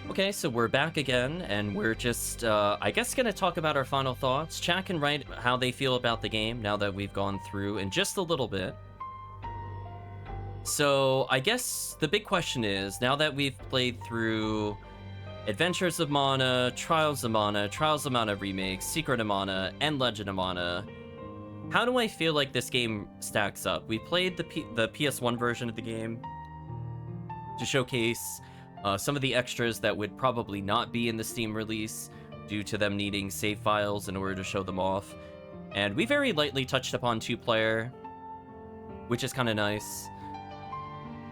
Okay, so we're back again, and we're just, I guess, gonna talk about our final thoughts. Chat can write how they feel about the game now that we've gone through in just a little bit. So, I guess the big question is, now that we've played through Adventures of Mana, Trials of Mana Remake, Secret of Mana, and Legend of Mana, how do I feel like this game stacks up? We played the PS1 version of the game to showcase some of the extras that would probably not be in the Steam release due to them needing save files in order to show them off. And we very lightly touched upon two-player, which is kind of nice.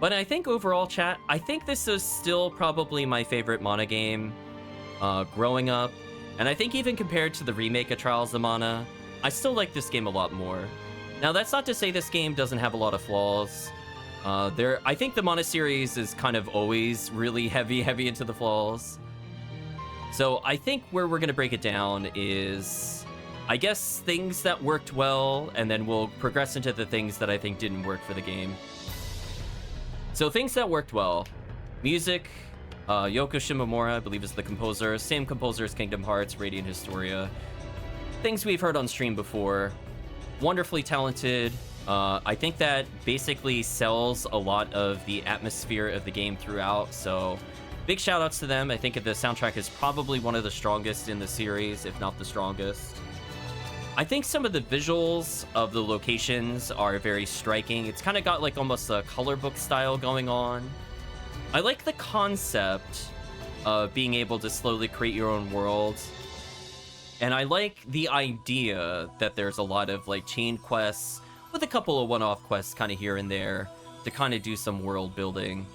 But I think overall, chat, I think this is still probably my favorite Mana game growing up. And I think even compared to the remake of Trials of Mana, I still like this game a lot more. Now, that's not to say this game doesn't have a lot of flaws. I think the Mana series is kind of always really heavy into the flaws. So I think where we're going to break it down is, I guess, things that worked well, and then we'll progress into the things that I think didn't work for the game. So things that worked well. Music, Yoko Shimomura, I believe is the composer. Same composer as Kingdom Hearts, Radiant Historia. Things we've heard on stream before. Wonderfully talented. I think that basically sells a lot of the atmosphere of the game throughout, so big shout outs to them. I think the soundtrack is probably one of the strongest in the series, if not the strongest. I think some of the visuals of the locations are very striking. It's kind of got like almost a color book style going on. I like the concept of being able to slowly create your own world. And I like the idea that there's a lot of like chain quests with a couple of one-off quests kind of here and there to kind of do some world building.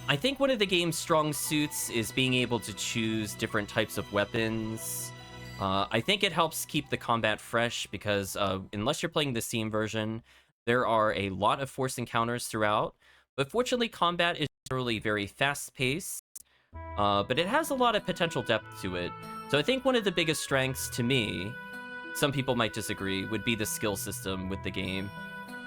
I think one of the game's strong suits is being able to choose different types of weapons. I think it helps keep the combat fresh because unless you're playing the Steam version, there are a lot of forced encounters throughout. But fortunately, combat is generally very fast-paced, but it has a lot of potential depth to it. So I think one of the biggest strengths to me, some people might disagree, would be the skill system with the game.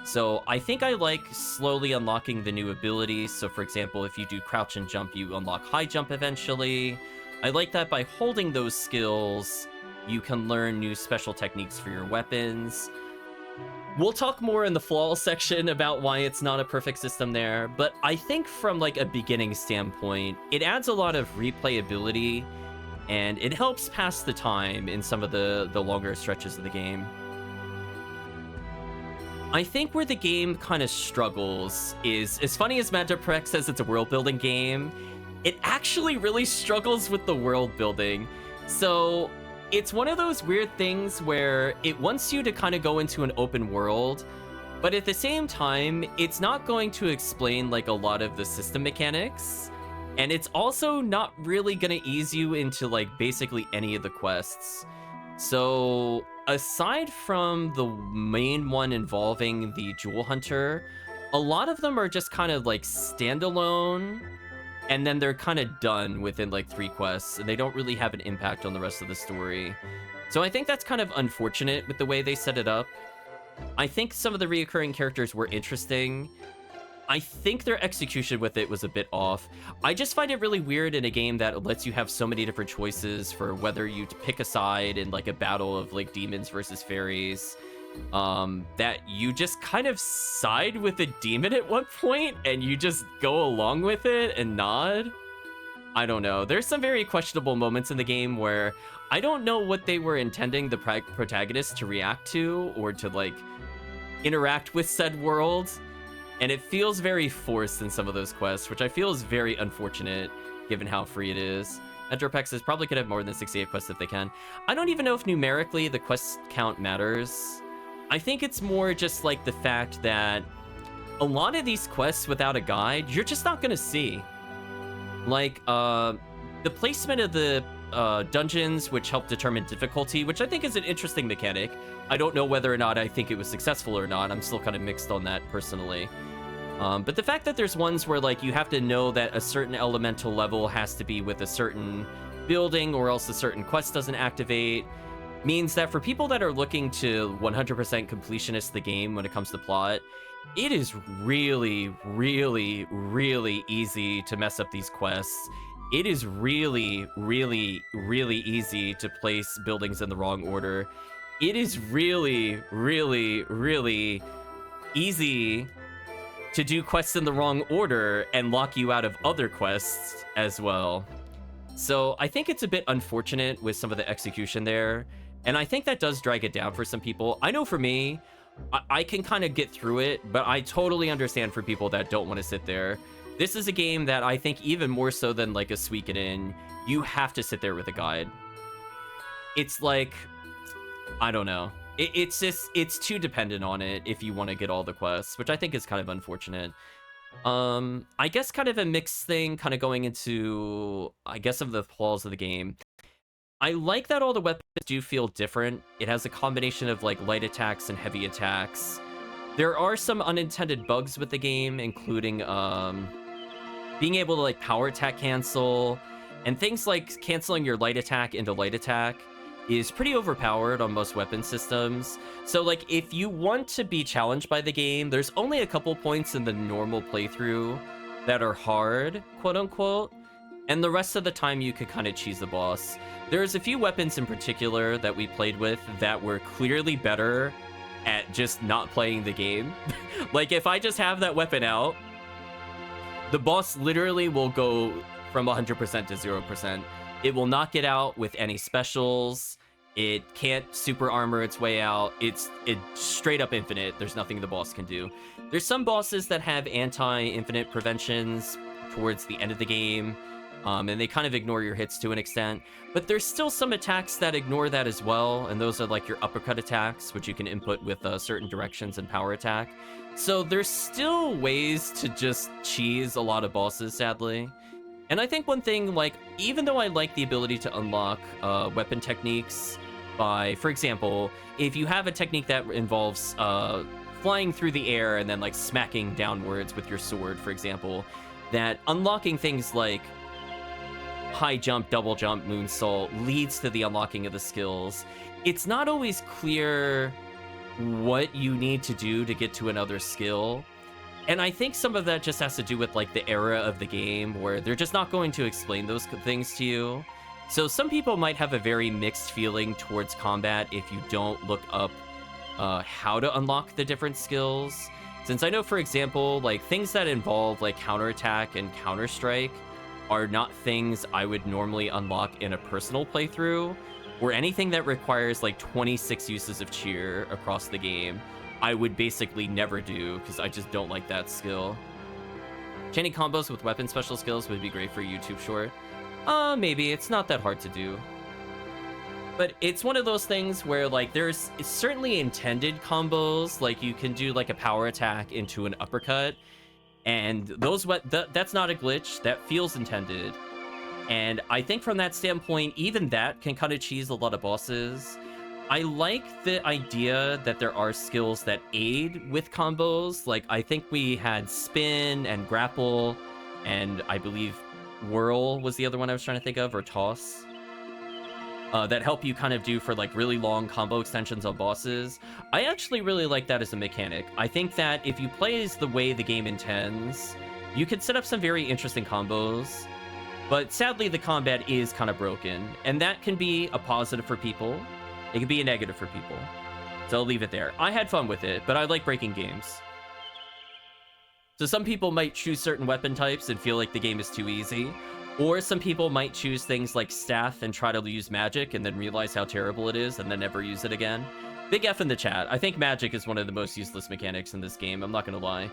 So I think I like slowly unlocking the new abilities. So for example, if you do crouch and jump, you unlock high jump eventually. I like that by holding those skills, you can learn new special techniques for your weapons. We'll talk more in the flaws section about why it's not a perfect system there, but I think from like a beginning standpoint, it adds a lot of replayability and it helps pass the time in some of the longer stretches of the game. I think where the game kind of struggles is, as funny as Mantaprex says it's a world-building game, it actually really struggles with the world building. So it's one of those weird things where it wants you to kind of go into an open world, but at the same time, it's not going to explain like a lot of the system mechanics. And it's also not really gonna ease you into like basically any of the quests. So aside from the main one involving the Jewel Hunter, a lot of them are just kind of like standalone, and then they're kind of done within like 3 quests, and they don't really have an impact on the rest of the story. So I think that's kind of unfortunate with the way they set it up. I think some of the reoccurring characters were interesting. I think their execution with it was a bit off. I just find it really weird in a game that lets you have so many different choices for whether you pick a side in like a battle of like demons versus fairies, that you just kind of side with a demon at one point and you just go along with it and nod. I don't know. There's some very questionable moments in the game where I don't know what they were intending the protagonist to react to or to like interact with said world. And it feels very forced in some of those quests, which I feel is very unfortunate, given how free it is. Enterpexes probably could have more than 68 quests if they can. I don't even know if numerically the quest count matters. I think it's more just like the fact that a lot of these quests without a guide, you're just not gonna see. Like, the placement of the dungeons, which help determine difficulty, which I think is an interesting mechanic. I don't know whether or not I think it was successful or not. I'm still kind of mixed on that personally. But the fact that there's ones where like you have to know that a certain elemental level has to be with a certain building or else a certain quest doesn't activate means that for people that are looking to 100% completionist the game when it comes to plot, it is really, really, really easy to mess up these quests it is really, really, really easy to place buildings in the wrong order. It is really, really, really easy to do quests in the wrong order and lock you out of other quests as well. So I think it's a bit unfortunate with some of the execution there, and I think that does drag it down for some people. I know for me, I can kind of get through it, but I totally understand for people that don't want to sit there. This is a game that I think even more so than like a Suikoden, you have to sit there with a guide. It's like, I don't know. It's just, it's too dependent on it if you want to get all the quests, which I think is kind of unfortunate. I guess kind of a mixed thing, kind of going into, I guess, of the flaws of the game. I like that all the weapons do feel different. It has a combination of like light attacks and heavy attacks. There are some unintended bugs with the game, including being able to like power attack cancel, and things like canceling your light attack into light attack is pretty overpowered on most weapon systems. So like if you want to be challenged by the game, there's only a couple points in the normal playthrough that are hard, quote unquote, and the rest of the time you could kind of cheese the boss. There's a few weapons in particular that we played with that were clearly better at just not playing the game. Like if I just have that weapon out, the boss literally will go from 100% to 0%. It will not get out with any specials. It can't super armor its way out. It's straight up infinite. There's nothing the boss can do. There's some bosses that have anti-infinite preventions towards the end of the game, and they kind of ignore your hits to an extent. But there's still some attacks that ignore that as well, and those are like your uppercut attacks, which you can input with certain directions and power attack. So there's still ways to just cheese a lot of bosses, sadly. And I think one thing, like, even though I like the ability to unlock weapon techniques by, for example, if you have a technique that involves flying through the air and then, like, smacking downwards with your sword, for example, that unlocking things like high jump, double jump, moonsault leads to the unlocking of the skills. It's not always clear what you need to do to get to another skill. And I think some of that just has to do with like the era of the game where they're just not going to explain those things to you. So some people might have a very mixed feeling towards combat if you don't look up how to unlock the different skills. Since I know, for example, like things that involve like counterattack and counter-strike are not things I would normally unlock in a personal playthrough, or anything that requires like 26 uses of cheer across the game, I would basically never do, because I just don't like that skill. Chaining combos with weapon special skills would be great for a YouTube short. Maybe. It's not that hard to do. But it's one of those things where, like, it's certainly intended combos. Like, you can do, like, a power attack into an uppercut. And those that's not a glitch. That feels intended. And I think from that standpoint, even that can kind of cheese a lot of bosses. I like the idea that there are skills that aid with combos. Like, I think we had spin and grapple, and I believe whirl was the other one I was trying to think of, or toss. That help you kind of do for, like, really long combo extensions on bosses. I actually really like that as a mechanic. I think that if you play as the way the game intends, you could set up some very interesting combos. But sadly, the combat is kind of broken, and that can be a positive for people. It can be a negative for people. So I'll leave it there. I had fun with it, but I like breaking games. So some people might choose certain weapon types and feel like the game is too easy. Or some people might choose things like staff and try to use magic and then realize how terrible it is and then never use it again. Big F in the chat. I think magic is one of the most useless mechanics in this game. I'm not going to lie.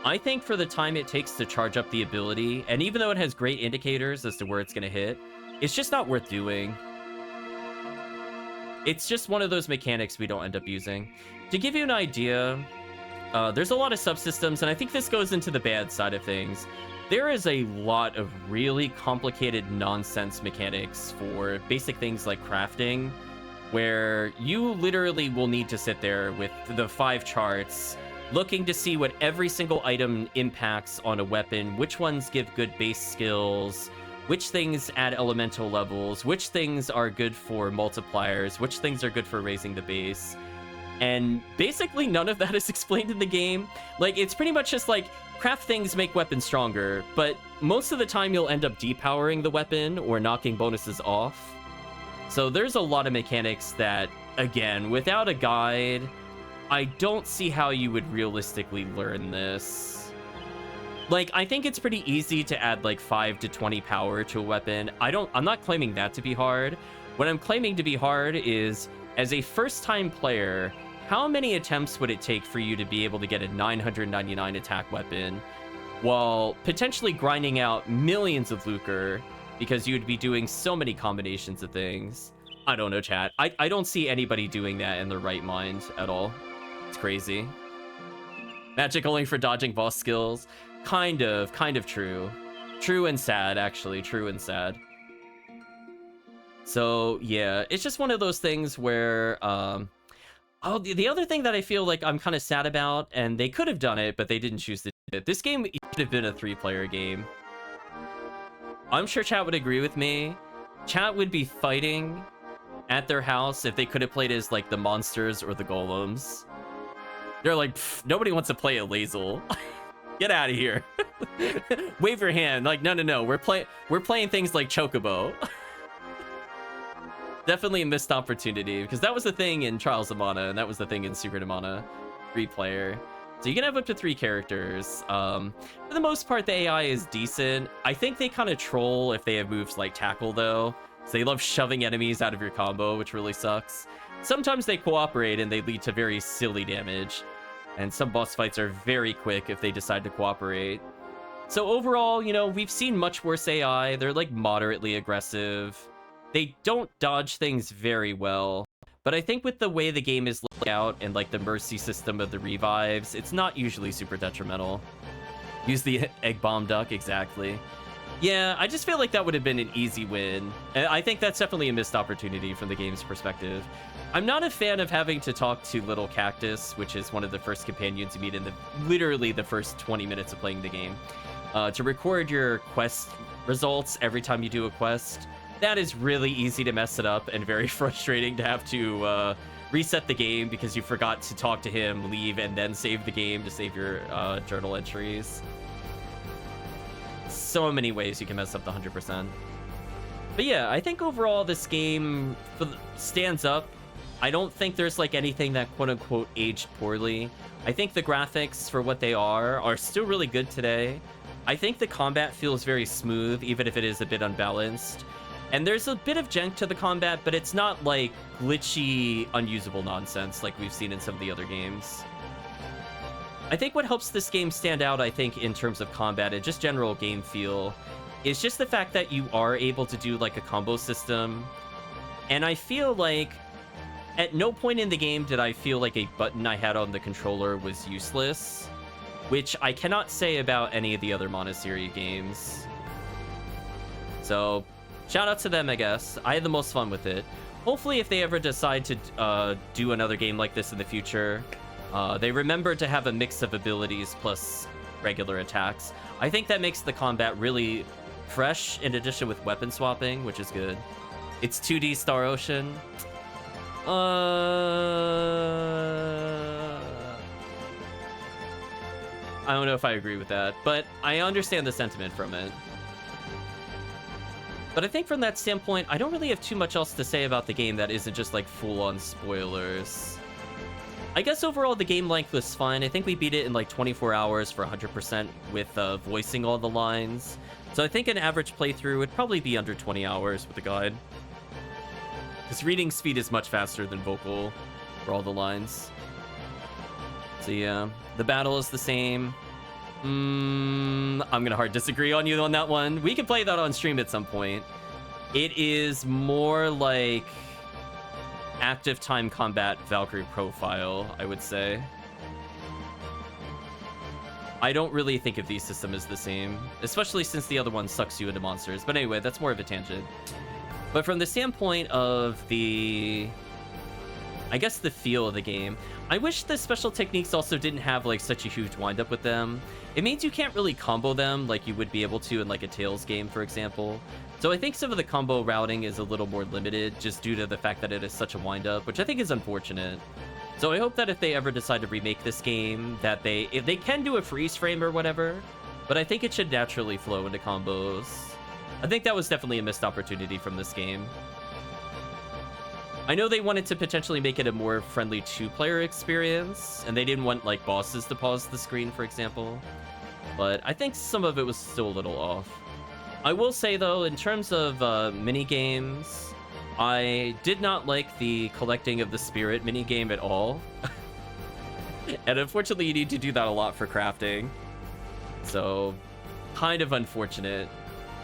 I think for the time it takes to charge up the ability, and even though it has great indicators as to where it's going to hit, it's just not worth doing. It's just one of those mechanics we don't end up using. To give you an idea, there's a lot of subsystems, and I think this goes into the bad side of things. There is a lot of really complicated nonsense mechanics for basic things like crafting, where you literally will need to sit there with the 5 charts, looking to see what every single item impacts on a weapon, which ones give good base skills, which things add elemental levels, which things are good for multipliers, which things are good for raising the base. And basically none of that is explained in the game. Like, it's pretty much just like, craft things make weapons stronger, but most of the time you'll end up depowering the weapon or knocking bonuses off. So there's a lot of mechanics that, again, without a guide, I don't see how you would realistically learn this. Like, I think it's pretty easy to add like 5 to 20 power to a weapon. I'm not claiming that to be hard. What I'm claiming to be hard is, as a first-time player, how many attempts would it take for you to be able to get a 999 attack weapon while potentially grinding out millions of lucre because you would be doing so many combinations of things? I don't know, chat. I don't see anybody doing that in their right mind at all. It's crazy. Magic only for dodging boss skills. Kind of true. True and sad, actually. True and sad. So, yeah, it's just one of those things where, oh, the other thing that I feel like I'm kind of sad about, and they could have done it, but they didn't choose to do it. This game should have been a 3-player game. I'm sure chat would agree with me. Chat would be fighting at their house if they could have played as, like, the monsters or the golems. They're like, nobody wants to play a Lazel. Get out of here. Wave your hand. Like, no. We're playing things like Chocobo. Definitely a missed opportunity, because that was the thing in Trials of Mana, and that was the thing in Secret of Mana 3-player. So you can have up to 3 characters. For the most part, the AI is decent. I think they kind of troll if they have moves like Tackle, though. So they love shoving enemies out of your combo, which really sucks. Sometimes they cooperate, and they lead to very silly damage. And some boss fights are very quick if they decide to cooperate. So overall, you know, we've seen much worse AI. They're, like, moderately aggressive. They don't dodge things very well, but I think with the way the game is laid out and like the mercy system of the revives, it's not usually super detrimental. Use the egg bomb duck, exactly. Yeah, I just feel like that would have been an easy win. I think that's definitely a missed opportunity from the game's perspective. I'm not a fan of having to talk to Little Cactus, which is one of the first companions you meet in literally the first 20 minutes of playing the game. To record your quest results every time you do a quest. That is really easy to mess it up and very frustrating to have to reset the game because you forgot to talk to him, leave, and then save the game to save your journal entries. So many ways you can mess up the 100%. But yeah, I think overall this game stands up. I don't think there's like anything that quote-unquote aged poorly. I think the graphics for what they are still really good today. I think the combat feels very smooth, even if it is a bit unbalanced. And there's a bit of jank to the combat, but it's not like glitchy, unusable nonsense like we've seen in some of the other games. I think what helps this game stand out, I think, in terms of combat and just general game feel, is just the fact that you are able to do like a combo system. And I feel like at no point in the game did I feel like a button I had on the controller was useless, which I cannot say about any of the other Monastery games. So shout out to them, I guess. I had the most fun with it. Hopefully, if they ever decide to do another game like this in the future, they remember to have a mix of abilities plus regular attacks. I think that makes the combat really fresh, in addition with weapon swapping, which is good. It's 2D Star Ocean. I don't know if I agree with that, but I understand the sentiment from it. But I think from that standpoint, I don't really have too much else to say about the game that isn't just like full-on spoilers. I guess overall the game length was fine. I think we beat it in like 24 hours for 100% with voicing all the lines. So I think an average playthrough would probably be under 20 hours with a guide. Because reading speed is much faster than vocal for all the lines. So yeah, the battle is the same. I'm gonna hard disagree on you on that one. We can play that on stream at some point. It is more like active time combat Valkyrie profile, I would say. I don't really think of the system as the same, especially since the other one sucks you into monsters. But anyway, that's more of a tangent. But from the standpoint of I guess the feel of the game, I wish the special techniques also didn't have like such a huge windup with them. It means you can't really combo them like you would be able to in like a Tales game, for example. So I think some of the combo routing is a little more limited just due to the fact that it is such a windup, which I think is unfortunate. So I hope that if they ever decide to remake this game, that if they can do a freeze frame or whatever, but I think it should naturally flow into combos. I think that was definitely a missed opportunity from this game. I know they wanted to potentially make it a more friendly two-player experience, and they didn't want, like, bosses to pause the screen, for example. But I think some of it was still a little off. I will say, though, in terms of mini-games, I did not like the collecting of the spirit mini-game at all. And unfortunately, you need to do that a lot for crafting. So, kind of unfortunate.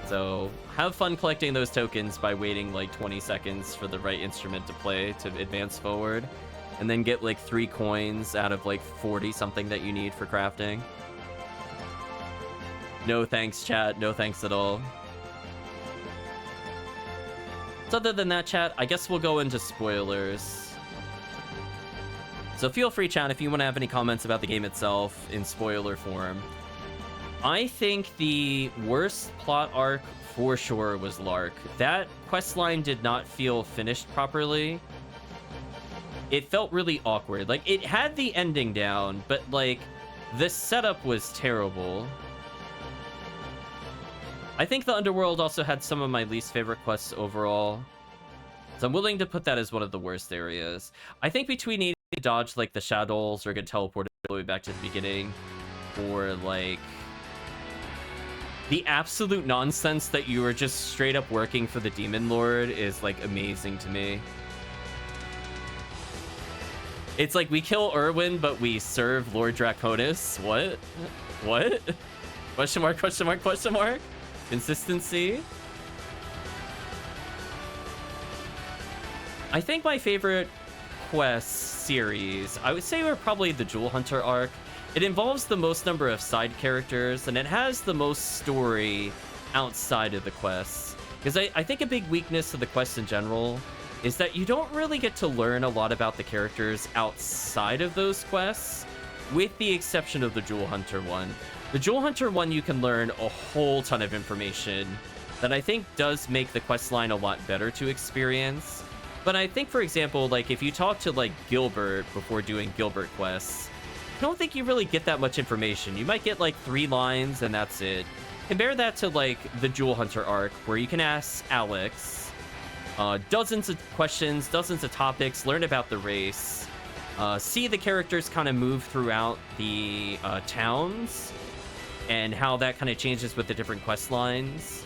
So, have fun collecting those tokens by waiting like 20 seconds for the right instrument to play to advance forward. And then get like 3 coins out of like 40 something that you need for crafting. No thanks, chat. No thanks at all. So other than that, chat, I guess we'll go into spoilers. So feel free, chat, if you want to have any comments about the game itself in spoiler form. I think the worst plot arc for sure was Lark. That questline did not feel finished properly. It felt really awkward. Like, it had the ending down, but like, the setup was terrible. I think the Underworld also had some of my least favorite quests overall. So I'm willing to put that as one of the worst areas. I think between needing to dodge like the shadows or get teleported all the way back to the beginning, or like the absolute nonsense that you are just straight up working for the Demon Lord is like amazing to me. It's like we kill Irwin, but we serve Lord Draconis. What? What? Question mark, question mark, question mark? Consistency? I think my favorite quest series, I would say, were probably the Jewel Hunter arc. It involves the most number of side characters, and it has the most story outside of the quests. Because I think a big weakness of the quests in general is that you don't really get to learn a lot about the characters outside of those quests, with the exception of the Jewel Hunter one. The Jewel Hunter one, you can learn a whole ton of information that I think does make the questline a lot better to experience. But I think, for example, like if you talk to like Gilbert before doing Gilbert quests, I don't think you really get that much information. You might get like 3 lines and that's it. Compare that to like the Jewel Hunter arc, where you can ask Alex dozens of questions, dozens of topics, learn about the race, see the characters kind of move throughout the towns, and how that kind of changes with the different quest lines.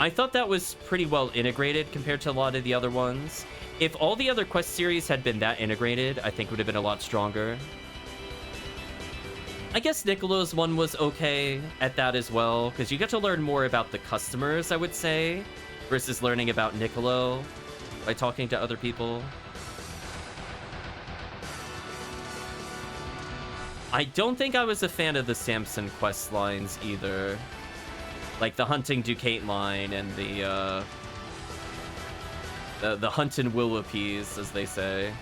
I thought that was pretty well integrated compared to a lot of the other ones. If all the other quest series had been that integrated, I think it would have been a lot stronger. I guess Niccolo's one was okay at that as well, because you get to learn more about the customers, I would say, versus learning about Niccolo by talking to other people. I don't think I was a fan of the Samson quest lines either. Like the hunting Ducate line and the hunting Willopees, as they say.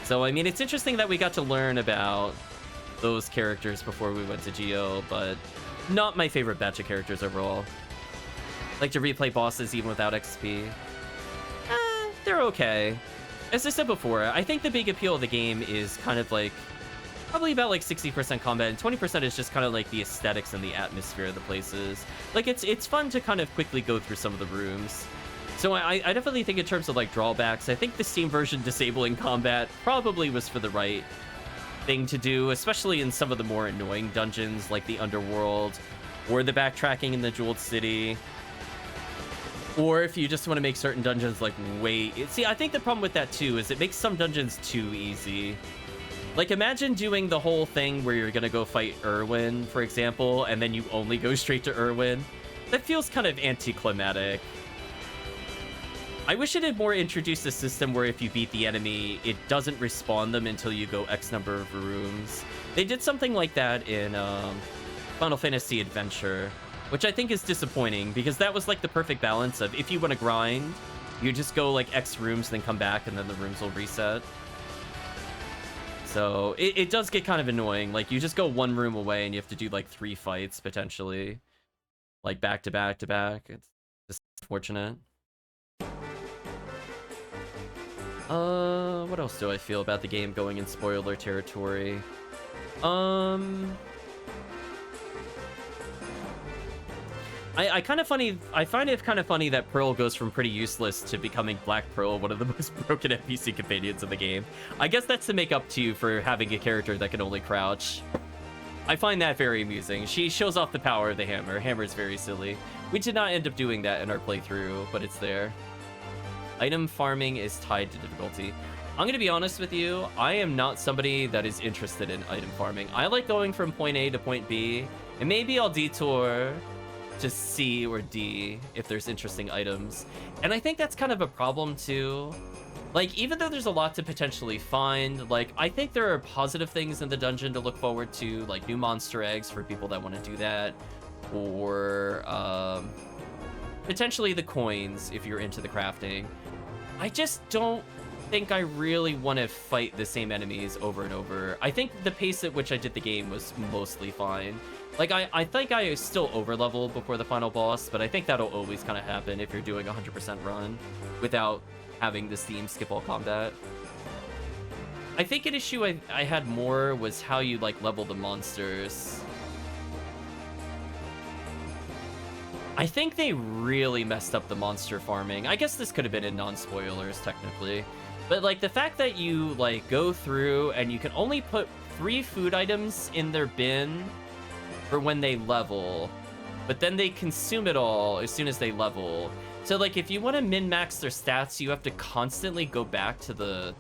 So, I mean, it's interesting that we got to learn about those characters before we went to Geo, but not my favorite batch of characters overall. Like to replay bosses even without XP. They're okay. As I said before, I think the big appeal of the game is kind of like probably about like 60% combat, and 20% is just kind of like the aesthetics and the atmosphere of the places. Like it's fun to kind of quickly go through some of the rooms. So I definitely think in terms of like drawbacks, I think the Steam version disabling combat probably was for the right thing to do, especially in some of the more annoying dungeons like the Underworld or the backtracking in the Jeweled City. Or if you just want to make certain dungeons like see, I think the problem with that too is it makes some dungeons too easy. Like imagine doing the whole thing where you're gonna go fight Irwin, for example, and then you only go straight to Irwin. That feels kind of anticlimactic. I wish it had more introduced a system where if you beat the enemy, it doesn't respawn them until you go X number of rooms. They did something like that in Final Fantasy Adventure, which I think is disappointing, because that was like the perfect balance of if you want to grind, you just go like X rooms, then come back, and then the rooms will reset. So it does get kind of annoying. Like you just go 1 room away and you have to do like 3 fights potentially, like back to back to back. It's just unfortunate. What else do I feel about the game going in spoiler territory? I find it kind of funny that Pearl goes from pretty useless to becoming Black Pearl, one of the most broken NPC companions in the game. I guess that's to make up to you for having a character that can only crouch. I find that very amusing. She shows off the power of the hammer. Hammer's very silly. We did not end up doing that in our playthrough, but it's there. Item farming is tied to difficulty. I'm gonna be honest with you, I am not somebody that is interested in item farming. I like going from point A to point B, and maybe I'll detour to C or D if there's interesting items. And I think that's kind of a problem too. Like, even though there's a lot to potentially find, like, I think there are positive things in the dungeon to look forward to, like new monster eggs for people that want to do that, or potentially the coins if you're into the crafting. I just don't think I really want to fight the same enemies over and over. I think the pace at which I did the game was mostly fine. Like, I think I still over-leveled before the final boss, but I think that'll always kind of happen if you're doing a 100% run without having this theme skip all combat. I think an issue I had more was how you, like, level the monsters. I think they really messed up the monster farming. I guess this could have been in non-spoilers, technically. But, like, the fact that you, like, go through and you can only put 3 food items in their bin for when they level, but then they consume it all as soon as they level. So, like, if you want to min-max their stats, you have to constantly go back to the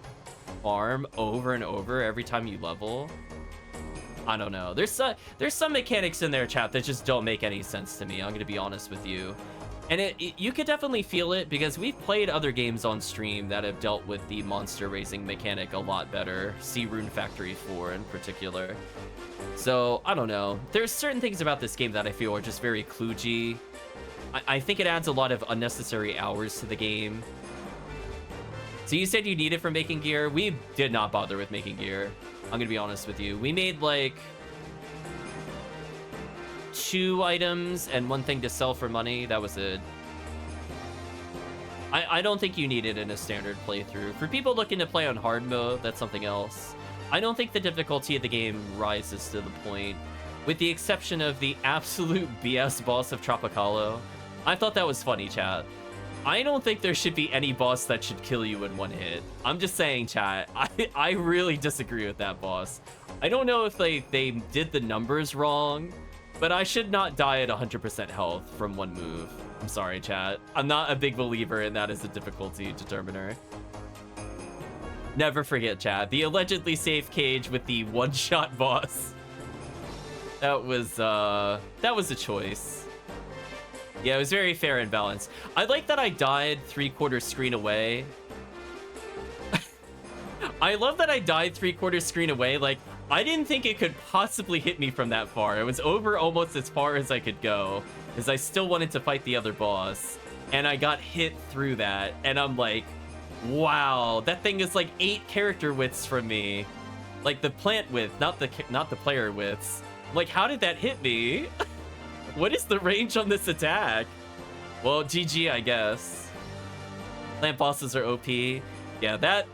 farm over and over every time you level. I don't know. There's some mechanics in there, chat, that just don't make any sense to me. I'm gonna be honest with you. And you could definitely feel it, because we've played other games on stream that have dealt with the monster raising mechanic a lot better. See Rune Factory 4 in particular. So, I don't know. There's certain things about this game that I feel are just very kludgy. I think it adds a lot of unnecessary hours to the game. So you said you need it for making gear? We did not bother with making gear. I'm gonna be honest with you. We made, like, 2 items and 1 thing to sell for money. That was it. I don't think you need it in a standard playthrough. For people looking to play on hard mode, that's something else. I don't think the difficulty of the game rises to the point, with the exception of the absolute BS boss of Tropicalo. I thought that was funny, chat. I don't think there should be any boss that should kill you in 1 hit. I'm just saying, chat. I really disagree with that boss. I don't know if they did the numbers wrong, but I should not die at 100% health from 1 move. I'm sorry, chat. I'm not a big believer in that as a difficulty determiner. Never forget, chat. The allegedly safe cage with the 1-shot boss. That was a choice. Yeah, it was very fair and balanced. I like that I died 3/4 screen away. I love that I died 3/4 screen away. Like, I didn't think it could possibly hit me from that far. It was over almost as far as I could go, because I still wanted to fight the other boss. And I got hit through that, and I'm like, wow, that thing is like 8 character widths from me. Like the plant width, not the player widths. Like, how did that hit me? What is the range on this attack? Well, GG, I guess. Plant bosses are OP. Yeah, that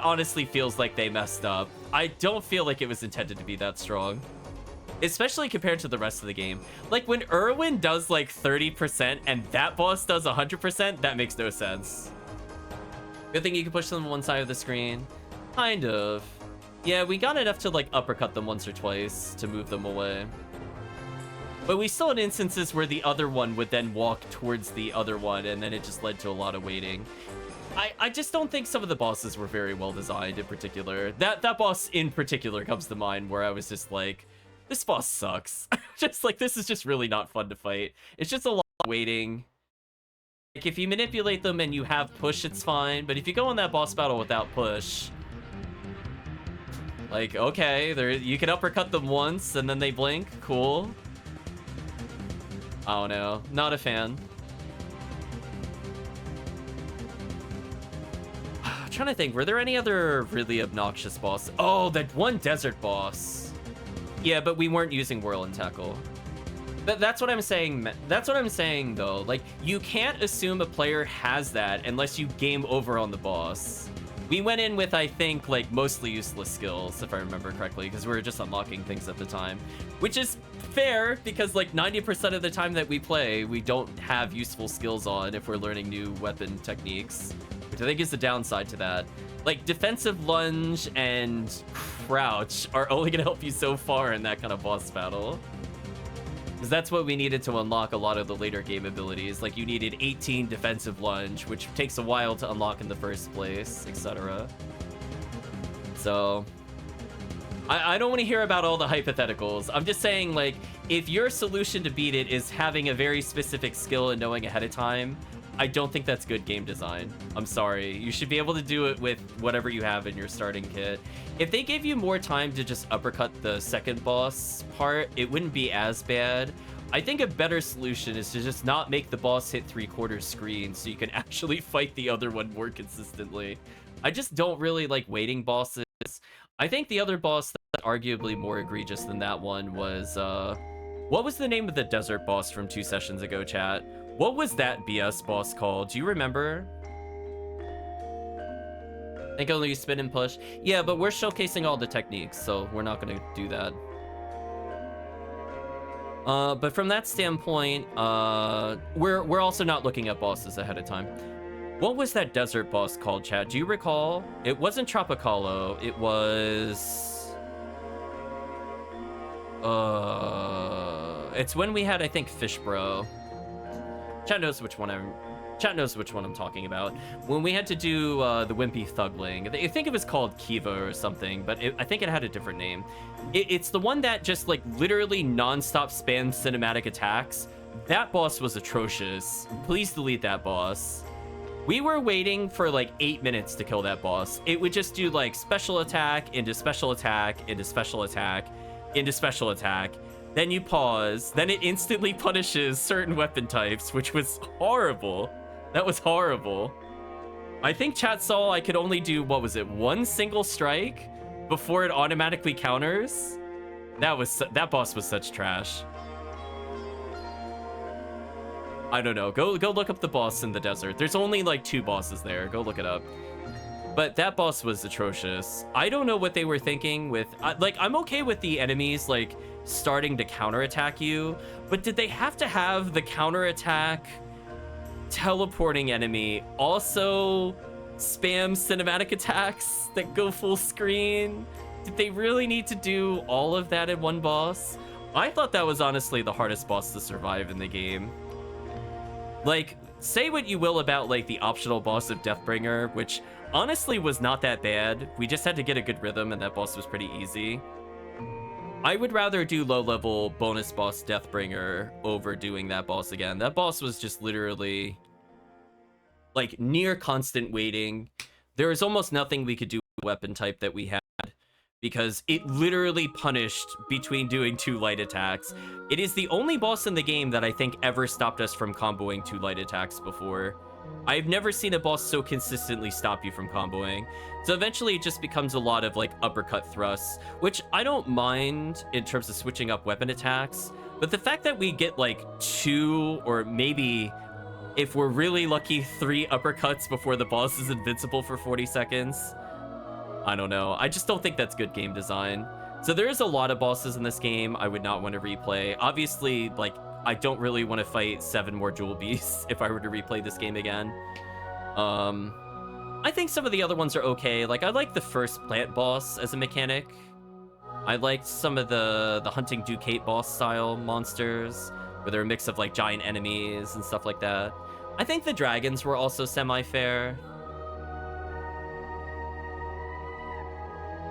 honestly feels like they messed up. I don't feel like it was intended to be that strong, especially compared to the rest of the game. Like, when Irwin does like 30% and that boss does 100%, that makes no sense. Good thing you can push them to one side of the screen. Kind of. Yeah, we got enough to like uppercut them once or twice to move them away. But we still had instances where the other one would then walk towards the other one, and then it just led to a lot of waiting. I just don't think some of the bosses were very well designed in particular. That boss in particular comes to mind, where I was just like, this boss sucks. Just like, this is just really not fun to fight. It's just a lot of waiting. Like, if you manipulate them and you have push, it's fine. But if you go in that boss battle without push, like, okay, you can uppercut them once and then they blink. Cool. I don't know. Not a fan. I'm trying to think. Were there any other really obnoxious bosses? Oh, that one desert boss. Yeah, but we weren't using Whirl and Tackle. But that's what I'm saying. That's what I'm saying, though. Like, you can't assume a player has that unless you game over on the boss. We went in with, I think, like, mostly useless skills, if I remember correctly, because we were just unlocking things at the time. Which is fair, because, like, 90% of the time that we play, we don't have useful skills on if we're learning new weapon techniques. Which I think is the downside to that. Like, defensive lunge and crouch are only going to help you so far in that kind of boss battle. Because that's what we needed to unlock a lot of the later game abilities. Like, you needed 18 defensive lunge, which takes a while to unlock in the first place, etc. So, I don't want to hear about all the hypotheticals. I'm just saying, like, if your solution to beat it is having a very specific skill and knowing ahead of time, I don't think that's good game design. I'm sorry. You should be able to do it with whatever you have in your starting kit. If they gave you more time to just uppercut the second boss part, it wouldn't be as bad. I think a better solution is to just not make the boss hit 3/4 screen so you can actually fight the other one more consistently. I just don't really like waiting bosses. I think the other boss that's arguably more egregious than that one was, what was the name of the desert boss from 2 sessions ago, chat? What was that BS boss called? Do you remember? I think only spin and push. Yeah, but we're showcasing all the techniques, so we're not going to do that. But from that standpoint, we're also not looking at bosses ahead of time. What was that desert boss called, chat? Do you recall? It wasn't Tropicalo. It was... It's when we had, I think, Fish Bro. Chat knows which one I'm talking about. When we had to do the Wimpy Thugling. I think it was called Kiva or something, but I think it had a different name. It's the one that just, like, literally non-stop spams cinematic attacks. That boss was atrocious. Please delete that boss. We were waiting for, like, 8 minutes to kill that boss. It would just do, like, special attack, into special attack, into special attack, into special attack. Then you pause, then it instantly punishes certain weapon types, which was horrible. That was horrible. I think chat saw I could only do, what was it, 1 single strike before it automatically counters? That boss was such trash. I don't know. Go look up the boss in the desert. There's only like 2 bosses there. Go look it up. But that boss was atrocious. I don't know what they were thinking with... like, I'm okay with the enemies, like, starting to counterattack you, but did they have to have the counterattack teleporting enemy also spam cinematic attacks that go full screen? Did they really need to do all of that in one boss? I thought that was honestly the hardest boss to survive in the game. Like, say what you will about, like, the optional boss of Deathbringer, which honestly was not that bad. We just had to get a good rhythm, and that boss was pretty easy. I would rather do low-level bonus boss Deathbringer over doing that boss again. That boss was just literally, like, near constant waiting. There was almost nothing we could do with the weapon type that we had, because it literally punished between doing 2 light attacks. It is the only boss in the game that I think ever stopped us from comboing 2 light attacks before. I've never seen a boss so consistently stop you from comboing. So eventually it just becomes a lot of, like, uppercut thrusts, which I don't mind in terms of switching up weapon attacks. But the fact that we get, like, 2 or maybe, if we're really lucky, 3 uppercuts before the boss is invincible for 40 seconds, I don't know. I just don't think that's good game design. So there is a lot of bosses in this game I would not want to replay. Obviously, like, I don't really want to fight 7 more Jewel Beasts if I were to replay this game again. I think some of the other ones are okay. Like, I like the first plant boss as a mechanic. I liked some of the Hunting Ducate boss style monsters, where they're a mix of, like, giant enemies and stuff like that. I think the dragons were also semi-fair.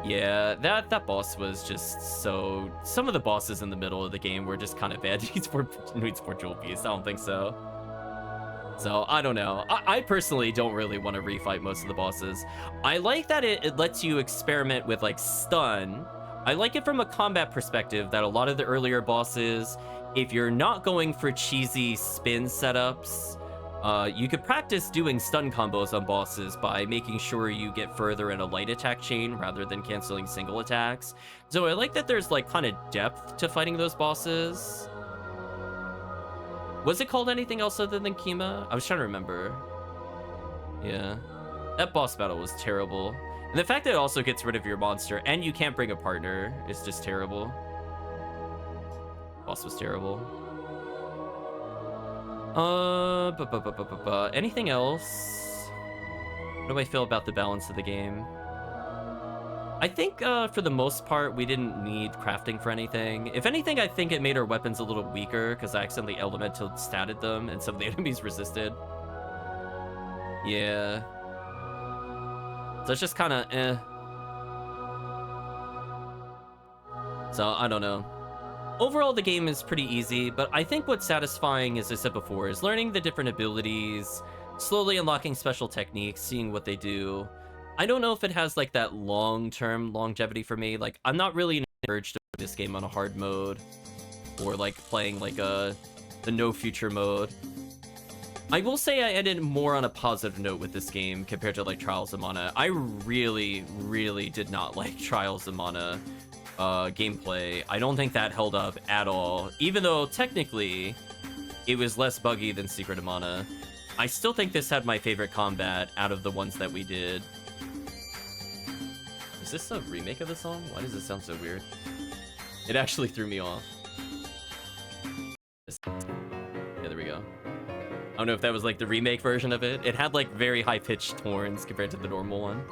Yeah, that boss was just so... Some of the bosses in the middle of the game were just kind of bad. needs more Jewel Beasts. I don't think so. So, I don't know. I personally don't really want to refight most of the bosses. I like that it lets you experiment with, like, stun. I like it from a combat perspective that a lot of the earlier bosses, if you're not going for cheesy spin setups, you could practice doing stun combos on bosses by making sure you get further in a light attack chain rather than canceling single attacks. So I like that there's, like, kind of depth to fighting those bosses. Was it called anything else other than Kima? I was trying to remember. Yeah. That boss battle was terrible. And the fact that it also gets rid of your monster and you can't bring a partner is just terrible. Boss was terrible. Anything else? What do I feel about the balance of the game? I think for the most part, we didn't need crafting for anything. If anything, I think it made our weapons a little weaker because I accidentally elemental statted them and some of the enemies resisted. Yeah. So it's just kind of eh. So I don't know. Overall, the game is pretty easy, but I think what's satisfying, as I said before, is learning the different abilities, slowly unlocking special techniques, seeing what they do. I don't know if it has like that long-term longevity for me. Like, I'm not really encouraged to play this game on a hard mode or like playing like the no future mode. I will say I ended more on a positive note with this game compared to like Trials of Mana. I really, really did not like Trials of Mana gameplay. I don't think that held up at all. Even though technically it was less buggy than Secret of Mana, I still think this had my favorite combat out of the ones that we did. Is this a remake of the song? Why does it sound so weird? It actually threw me off. Yeah, there we go. I don't know if that was like the remake version of it. It had like very high-pitched horns compared to the normal one.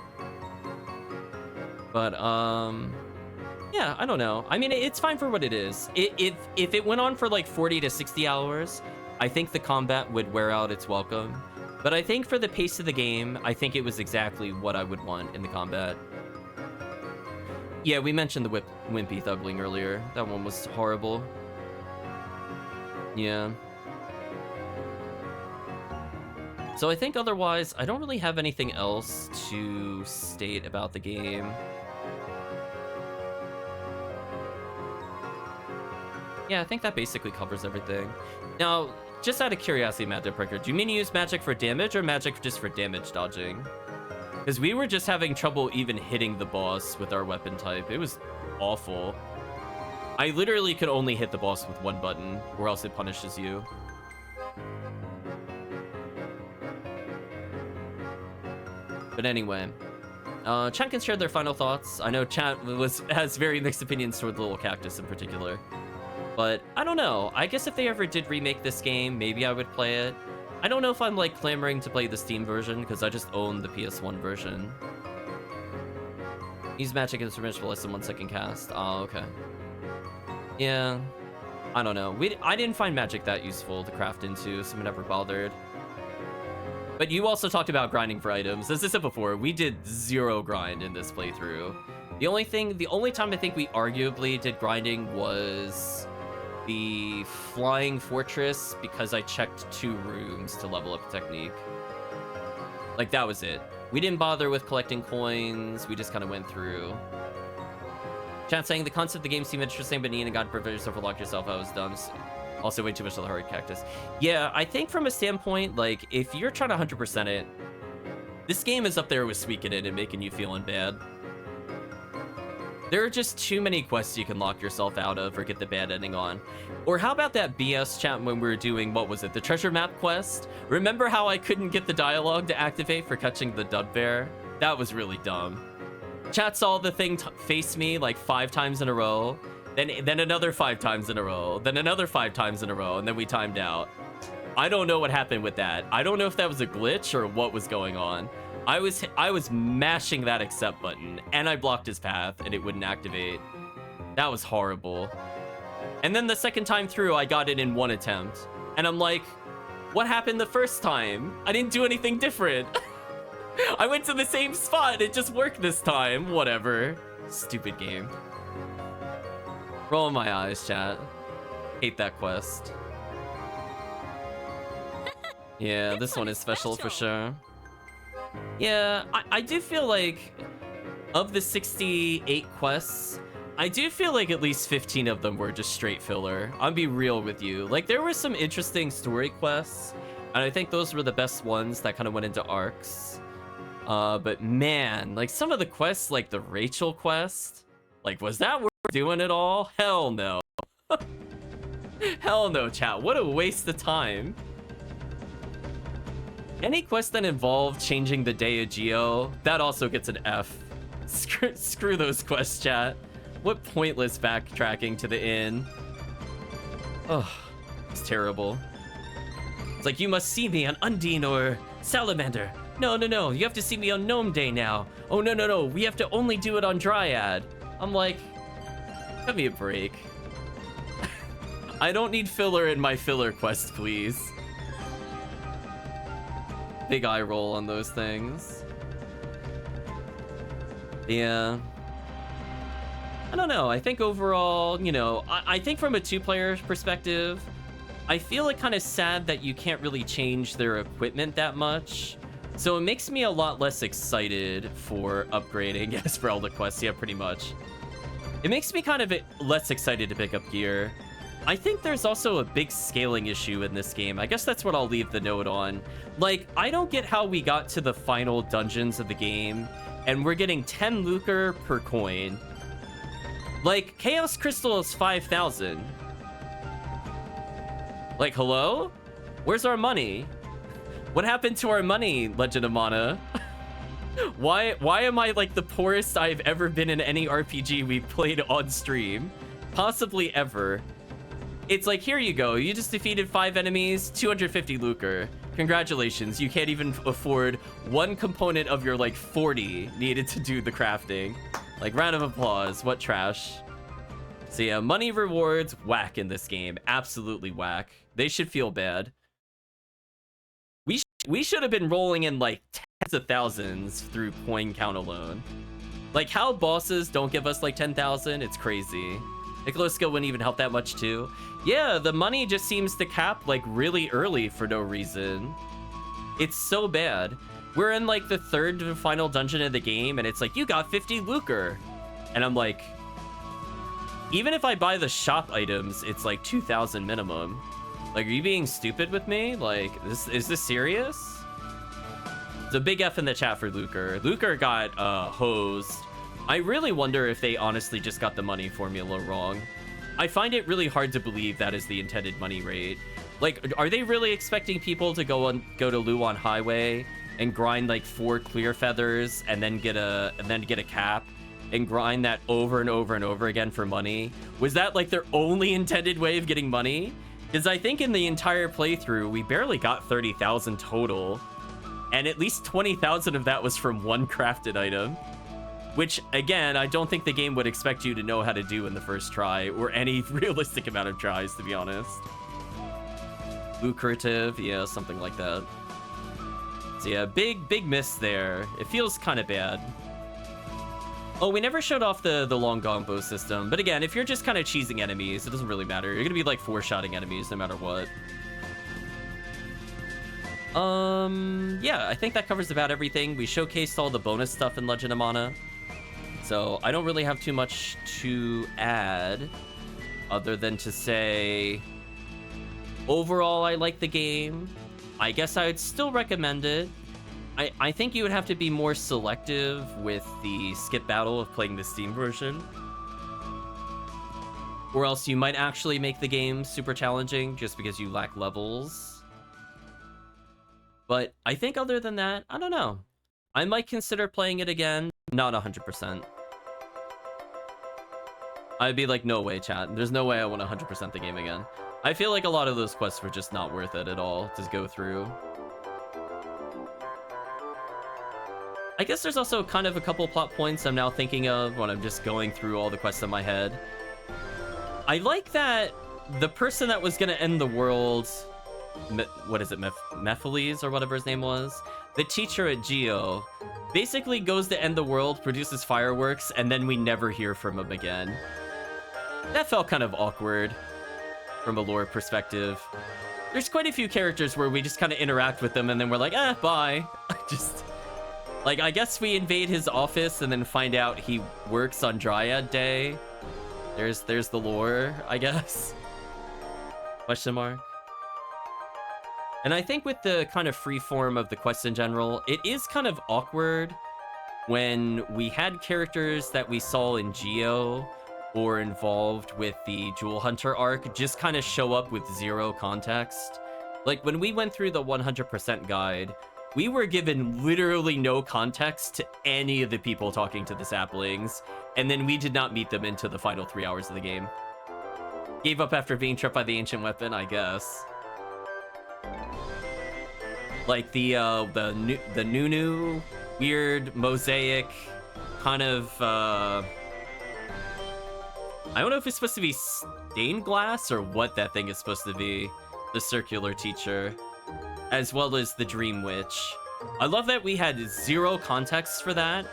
But yeah, I don't know. I mean, it's fine for what it is. If it went on for like 40 to 60 hours, I think the combat would wear out its welcome. But I think for the pace of the game, I think it was exactly what I would want in the combat. Yeah, we mentioned the Wimpy Thugling earlier. That one was horrible. Yeah. So I think otherwise, I don't really have anything else to state about the game. Yeah, I think that basically covers everything. Now, just out of curiosity, Magic Breaker, do you mean to use magic for damage or magic just for damage dodging? Because we were just having trouble even hitting the boss with our weapon type. It was awful. I literally could only hit the boss with one button, or else it punishes you. But anyway, chat can share their final thoughts. I know chat has very mixed opinions toward the little cactus in particular. But I don't know. I guess if they ever did remake this game, maybe I would play it. I don't know if I'm like clamoring to play the Steam version because I just own the PS1 version. Use magic instruments for less than 1 second cast. Oh, okay. Yeah. I don't know. I didn't find magic that useful to craft into, so we never bothered. But you also talked about grinding for items. As I said before, we did 0 grind in this playthrough. The only time I think we arguably did grinding was the Flying Fortress because I checked 2 rooms to level up technique. Like, that was it. We didn't bother with collecting coins. We just kind of went through. Chat saying the concept of the game seemed interesting, but Nina got privilege yourself or lock yourself. I was dumb. Also, way too much of the hard cactus. Yeah, I think from a standpoint, like, if you're trying to 100% it, this game is up there with tweaking it and making you feeling bad. There are just too many quests you can lock yourself out of or get the bad ending on. Or how about that BS chat when we were doing, what was it, the treasure map quest? Remember how I couldn't get the dialogue to activate for catching the dud bear? That was really dumb. Chat saw the thing face me like 5 times in a row, then another 5 times in a row, then another 5 times in a row, and then we timed out. I don't know what happened with that. I don't know if that was a glitch or what was going on. I was mashing that accept button, and I blocked his path, and it wouldn't activate. That was horrible. And then the second time through, I got it in 1 attempt. And I'm like, what happened the first time? I didn't do anything different. I went to the same spot. It just worked this time. Whatever. Stupid game. Rolling my eyes, chat. Hate that quest. Yeah, this one is special for sure. Yeah, I do feel like of the 68 quests, I do feel like at least 15 of them were just straight filler. I'll be real with you. Like, there were some interesting story quests, and I think those were the best ones that kind of went into arcs. But man, like some of the quests, like the Rachel quest, like, was that worth doing it all? Hell no. Hell no, chat. What a waste of time. Any quest that involved changing the day of Geo, that also gets an F. Screw those quests, chat. What pointless backtracking to the inn. Oh, it's terrible. It's like, you must see me on Undine or Salamander. No, no, no, you have to see me on Gnome Day now. Oh, no, no, no, we have to only do it on Dryad. I'm like, give me a break. I don't need filler in my filler quest, please. Big eye roll on those things. Yeah. I don't know. I think overall, you know, I think from a two-player perspective, I feel it kind of sad that you can't really change their equipment that much. So it makes me a lot less excited for upgrading. Yes, for all the quests. Yeah, pretty much. It makes me kind of less excited to pick up gear. I think there's also a big scaling issue in this game. I guess that's what I'll leave the note on. Like, I don't get how we got to the final dungeons of the game, and we're getting 10 lucre per coin. Like, Chaos Crystal is 5,000. Like, hello? Where's our money? What happened to our money, Legend of Mana? Why am I like the poorest I've ever been in any RPG we've played on stream? Possibly ever. It's like, here you go. You just defeated 5 enemies, 250 lucre. Congratulations. You can't even afford one component of your like 40 needed to do the crafting. Like, round of applause. What trash. So yeah, money rewards, whack in this game. Absolutely whack. They should feel bad. We should have been rolling in like tens of thousands through coin count alone. Like, how bosses don't give us like 10,000, it's crazy. Nicholas skill wouldn't even help that much too. Yeah, the money just seems to cap like really early for no reason. It's so bad. We're in like the third and final dungeon of the game, and it's like, you got 50 lucre. And I'm like, even if I buy the shop items, it's like 2,000 minimum. Like, are you being stupid with me? Like, is this serious? It's a big F in the chat for Lucre. Lucre got hosed. I really wonder if they honestly just got the money formula wrong. I find it really hard to believe that is the intended money rate. Like, are they really expecting people to go to Luan Highway and grind like 4 clear feathers and then get a cap and grind that over and over and over again for money? Was that like their only intended way of getting money? Because I think in the entire playthrough, we barely got 30,000 total. And at least 20,000 of that was from one crafted item. Which, again, I don't think the game would expect you to know how to do in the first try, or any realistic amount of tries, to be honest. Lucrative, yeah, something like that. So yeah, big miss there. It feels kind of bad. Oh, we never showed off the long gombo system. But again, if you're just kind of cheesing enemies, it doesn't really matter. You're going to be like 4-shotting enemies no matter what. Yeah, I think that covers about everything. We showcased all the bonus stuff in Legend of Mana. So I don't really have too much to add other than to say, overall, I like the game. I guess I would still recommend it. I think you would have to be more selective with the skip battle of playing the Steam version. Or else you might actually make the game super challenging just because you lack levels. But I think other than that, I don't know. I might consider playing it again. Not 100%. I'd be like, no way, chat. There's no way I want 100% the game again. I feel like a lot of those quests were just not worth it at all to go through. I guess there's also kind of a couple plot points I'm now thinking of when I'm just going through all the quests in my head. I like that the person that was going to end the world, what is it, Mephiles or whatever his name was, the teacher at Geo, basically goes to end the world, produces fireworks, and then we never hear from him again. That felt kind of awkward from a lore perspective. There's quite a few characters where we just kind of interact with them and then we're like, bye. Just... like, I guess we invade his office and then find out he works on Dryad Day. There's the lore, I guess. Question mark. And I think with the kind of free form of the quest in general, it is kind of awkward when we had characters that we saw in Geo or involved with the Jewel Hunter arc just kind of show up with zero context. Like, when we went through the 100% guide, we were given literally no context to any of the people talking to the saplings, and then we did not meet them into the final 3 hours of the game. Gave up after being tripped by the ancient weapon, I guess. Like the Nunu weird mosaic kind of I don't know if it's supposed to be stained glass or what that thing is supposed to be. The circular teacher, as well as the Dream Witch. I love that we had zero context for that,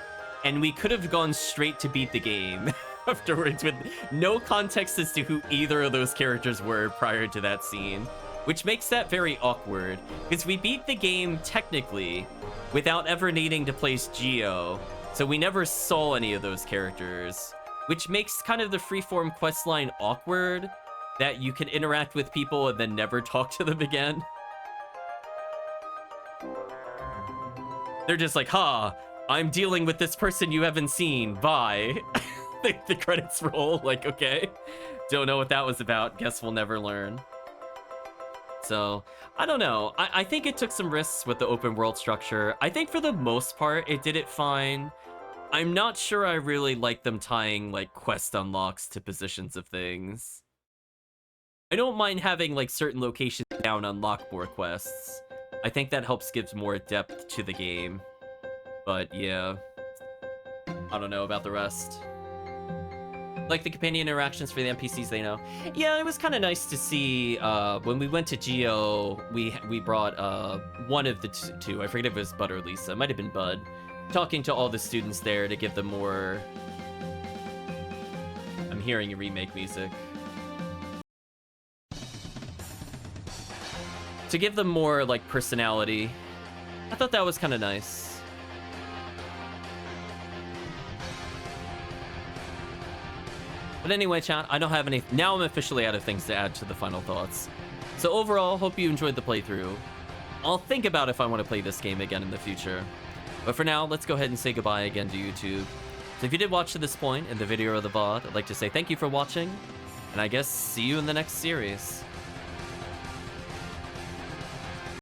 and we could have gone straight to beat the game afterwards with no context as to who either of those characters were prior to that scene, which makes that very awkward, because we beat the game technically without ever needing to place Geo, so we never saw any of those characters, which makes kind of the freeform questline awkward, that you can interact with people and then never talk to them again. They're just like, ha, I'm dealing with this person you haven't seen, bye. The credits roll, like, okay. Don't know what that was about, guess we'll never learn. So, I don't know. I think it took some risks with the open world structure. I think for the most part, it did it fine. I'm not sure I really like them tying, like, quest unlocks to positions of things. I don't mind having, like, certain locations down unlock more quests. I think that helps give more depth to the game. But, yeah. I don't know about the rest. Like the companion interactions for the NPCs they know. Yeah, it was kind of nice to see, when we went to Geo, we brought, one of the two. I forget if it was Bud or Lisa. It might have been Bud. Talking to all the students there to give them more... I'm hearing remake music. To give them more, like, personality. I thought that was kind of nice. But anyway, chat, I don't have any... Now I'm officially out of things to add to the final thoughts. So overall, hope you enjoyed the playthrough. I'll think about if I want to play this game again in the future. But for now, let's go ahead and say goodbye again to YouTube. So if you did watch to this point in the video or the VOD, I'd like to say thank you for watching. And I guess see you in the next series.